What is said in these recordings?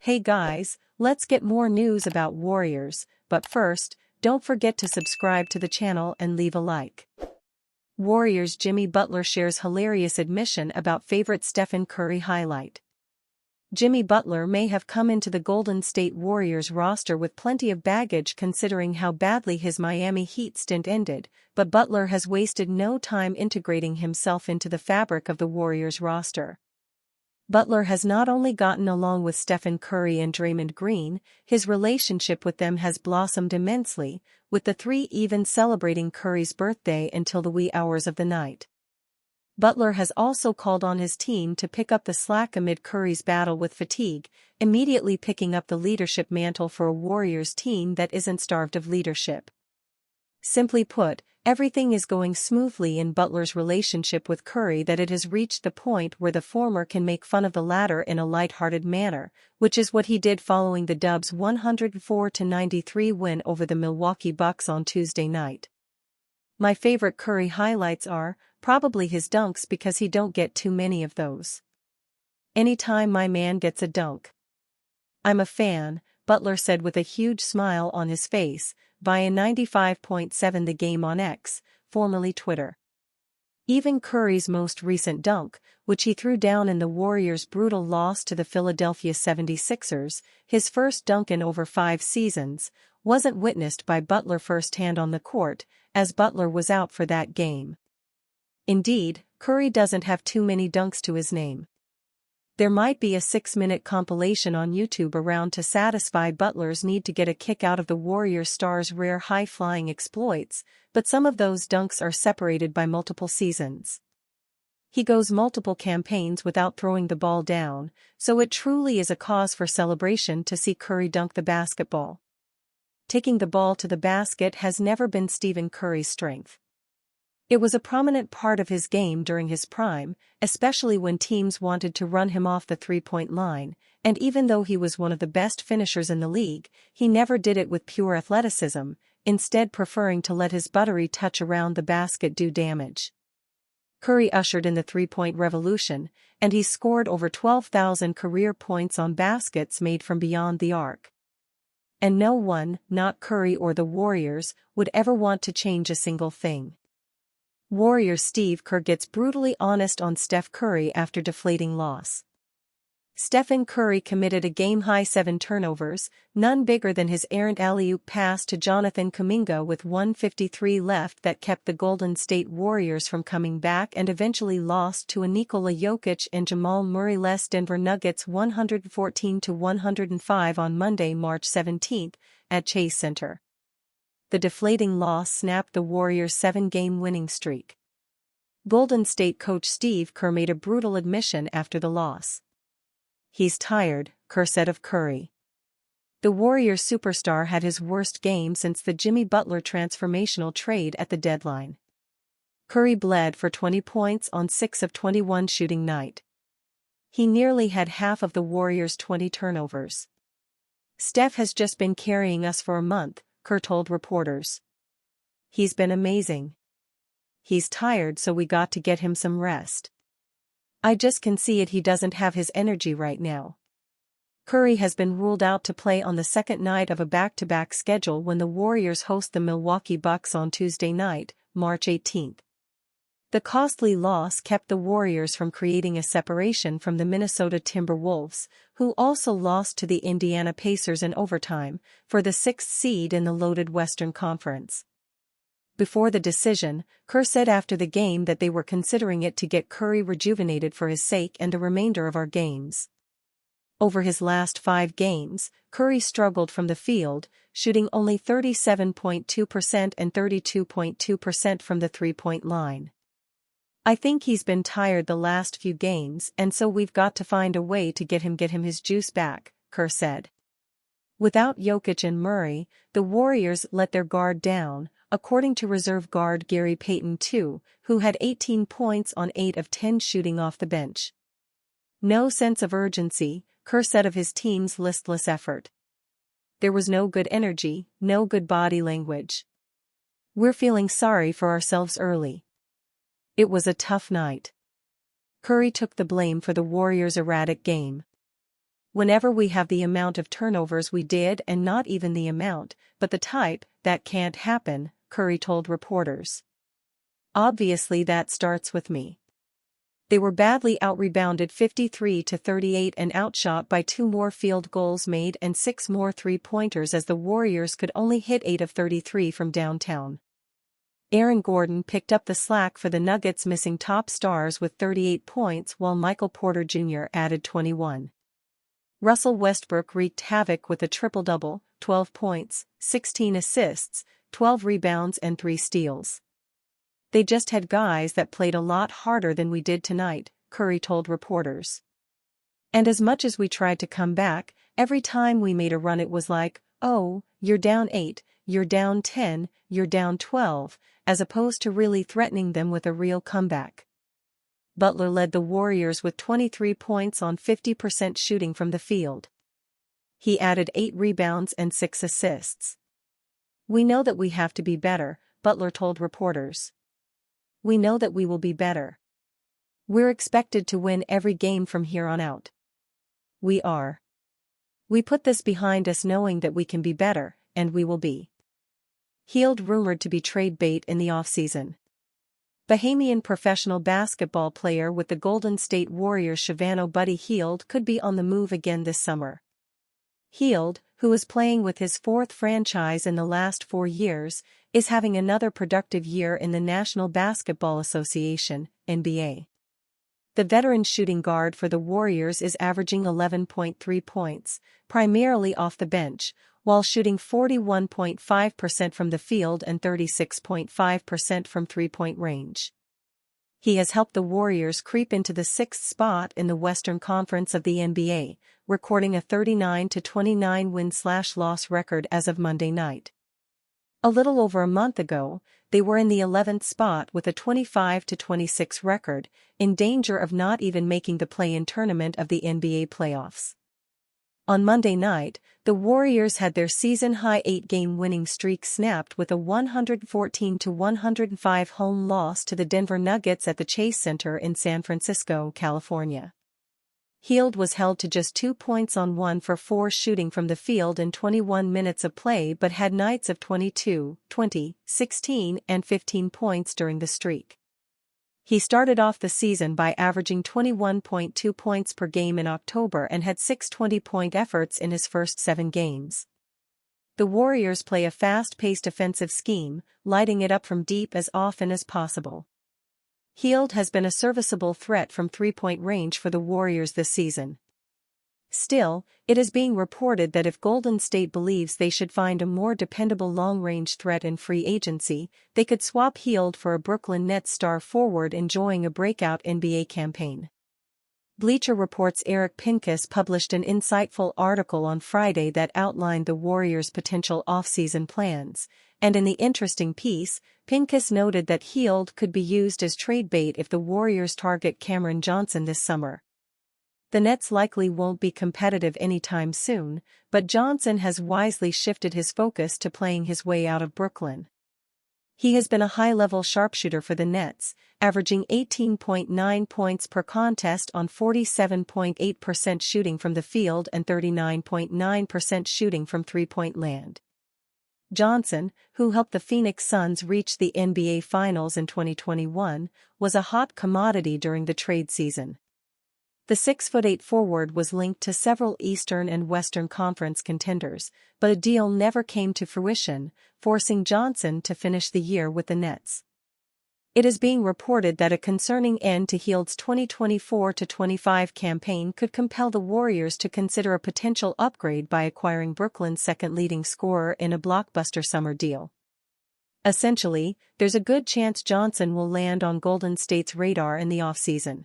Hey guys, let's get more news about Warriors, but first, don't forget to subscribe to the channel and leave a like. Warriors Jimmy Butler shares hilarious admission about favorite Stephen Curry highlight. Jimmy Butler may have come into the Golden State Warriors roster with plenty of baggage considering how badly his Miami Heat stint ended, but Butler has wasted no time integrating himself into the fabric of the Warriors roster. Butler has not only gotten along with Stephen Curry and Draymond Green, his relationship with them has blossomed immensely, with the three even celebrating Curry's birthday until the wee hours of the night. Butler has also called on his team to pick up the slack amid Curry's battle with fatigue, immediately picking up the leadership mantle for a Warriors team that isn't starved of leadership. Simply put, everything is going smoothly in Butler's relationship with Curry that it has reached the point where the former can make fun of the latter in a lighthearted manner, which is what he did following the Dubs' 104-93 win over the Milwaukee Bucks on Tuesday night. My favorite Curry highlights are, probably his dunks because he don't get too many of those. Anytime my man gets a dunk, I'm a fan, Butler said with a huge smile on his face, via 95.7 The Game on X, formerly Twitter. Even Curry's most recent dunk, which he threw down in the Warriors' brutal loss to the Philadelphia 76ers, his first dunk in over 5 seasons, wasn't witnessed by Butler firsthand on the court, as Butler was out for that game. Indeed, Curry doesn't have too many dunks to his name. There might be a 6-minute compilation on YouTube around to satisfy Butler's need to get a kick out of the Warriors star's rare high-flying exploits, but some of those dunks are separated by multiple seasons. He goes multiple campaigns without throwing the ball down, so it truly is a cause for celebration to see Curry dunk the basketball. Taking the ball to the basket has never been Stephen Curry's strength. It was a prominent part of his game during his prime, especially when teams wanted to run him off the three-point line, and even though he was one of the best finishers in the league, he never did it with pure athleticism, instead preferring to let his buttery touch around the basket do damage. Curry ushered in the three-point revolution, and he scored over 12,000 career points on baskets made from beyond the arc. And no one, not Curry or the Warriors, would ever want to change a single thing. Warriors Steve Kerr gets brutally honest on Steph Curry after deflating loss. Stephen Curry committed a game-high 7 turnovers, none bigger than his errant alley-oop pass to Jonathan Kuminga with 1:53 left that kept the Golden State Warriors from coming back and eventually lost to a Nikola Jokic and Jamal Murray-less Denver Nuggets 114-105 on Monday, March 17, at Chase Center. The deflating loss snapped the Warriors' 7-game winning streak. Golden State coach Steve Kerr made a brutal admission after the loss. He's tired, Kerr said of Curry. The Warriors superstar had his worst game since the Jimmy Butler transformational trade at the deadline. Curry bled for 20 points on 6 of 21 shooting night. He nearly had half of the Warriors' 20 turnovers. Steph has just been carrying us for a month, Kerr told reporters. He's been amazing. He's tired, so we got to get him some rest. I just can see it, he doesn't have his energy right now. Curry has been ruled out to play on the second night of a back-to-back schedule when the Warriors host the Milwaukee Bucks on Tuesday night, March 18. The costly loss kept the Warriors from creating a separation from the Minnesota Timberwolves, who also lost to the Indiana Pacers in overtime, for the 6th seed in the loaded Western Conference. Before the decision, Kerr said after the game that they were considering it to get Curry rejuvenated for his sake and the remainder of our games. Over his last 5 games, Curry struggled from the field, shooting only 37.2% and 32.2% from the three-point line. I think he's been tired the last few games, and so we've got to find a way to get him his juice back, Kerr said. Without Jokic and Murray, the Warriors let their guard down, according to reserve guard Gary Payton II, who had 18 points on 8 of 10 shooting off the bench. No sense of urgency, Kerr said of his team's listless effort. There was no good energy, no good body language. We're feeling sorry for ourselves early. It was a tough night. Curry took the blame for the Warriors' erratic game. Whenever we have the amount of turnovers we did, and not even the amount, but the type, that can't happen, Curry told reporters. Obviously that starts with me. They were badly out-rebounded 53-38 and outshot by 2 more field goals made and 6 more three-pointers as the Warriors could only hit 8 of 33 from downtown. Aaron Gordon picked up the slack for the Nuggets' missing top stars with 38 points while Michael Porter Jr. added 21. Russell Westbrook wreaked havoc with a triple-double, 12 points, 16 assists, 12 rebounds and 3 steals. They just had guys that played a lot harder than we did tonight, Curry told reporters. And as much as we tried to come back, every time we made a run it was like, oh, you're down 8, you're down 10, you're down 12, as opposed to really threatening them with a real comeback. Butler led the Warriors with 23 points on 50% shooting from the field. He added 8 rebounds and 6 assists. We know that we have to be better, Butler told reporters. We know that we will be better. We're expected to win every game from here on out. We are. We put this behind us knowing that we can be better, and we will be. Hield rumored to be trade bait in the offseason. Bahamian professional basketball player with the Golden State Warriors Shavano Buddy Hield could be on the move again this summer. Hield, who is playing with his 4th franchise in the last 4 years, is having another productive year in the National Basketball Association, NBA. The veteran shooting guard for the Warriors is averaging 11.3 points, primarily off the bench, while shooting 41.5% from the field and 36.5% from three-point range. He has helped the Warriors creep into the 6th spot in the Western Conference of the NBA, recording a 39-29 win/loss record as of Monday night. A little over a month ago, they were in the 11th spot with a 25-26 record, in danger of not even making the play-in tournament of the NBA playoffs. On Monday night, the Warriors had their season-high 8-game winning streak snapped with a 114-105 home loss to the Denver Nuggets at the Chase Center in San Francisco, California. Hield was held to just 2 points on 1 for 4 shooting from the field in 21 minutes of play but had nights of 22, 20, 16 and 15 points during the streak. He started off the season by averaging 21.2 points per game in October and had 6 20-point efforts in his first 7 games. The Warriors play a fast-paced offensive scheme, lighting it up from deep as often as possible. Hield has been a serviceable threat from three-point range for the Warriors this season. Still, it is being reported that if Golden State believes they should find a more dependable long-range threat in free agency, they could swap Hield for a Brooklyn Nets star forward enjoying a breakout NBA campaign. Bleacher Report's Eric Pincus published an insightful article on Friday that outlined the Warriors' potential off-season plans, and in the interesting piece, Pincus noted that Hield could be used as trade bait if the Warriors target Cameron Johnson this summer. The Nets likely won't be competitive anytime soon, but Johnson has wisely shifted his focus to playing his way out of Brooklyn. He has been a high-level sharpshooter for the Nets, averaging 18.9 points per contest on 47.8% shooting from the field and 39.9% shooting from three-point land. Johnson, who helped the Phoenix Suns reach the NBA Finals in 2021, was a hot commodity during the trade season. The 6'8" forward was linked to several Eastern and Western Conference contenders, but a deal never came to fruition, forcing Johnson to finish the year with the Nets. It is being reported that a concerning end to Hield's 2024-25 campaign could compel the Warriors to consider a potential upgrade by acquiring Brooklyn's second leading scorer in a blockbuster summer deal. Essentially, there's a good chance Johnson will land on Golden State's radar in the offseason.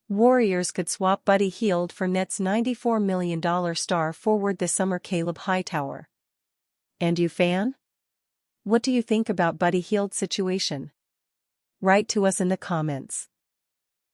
Warriors could swap Buddy Hield for Nets' $94 million star forward this summer Caleb Hightower. And you fan? What do you think about Buddy Hield's situation? Write to us in the comments.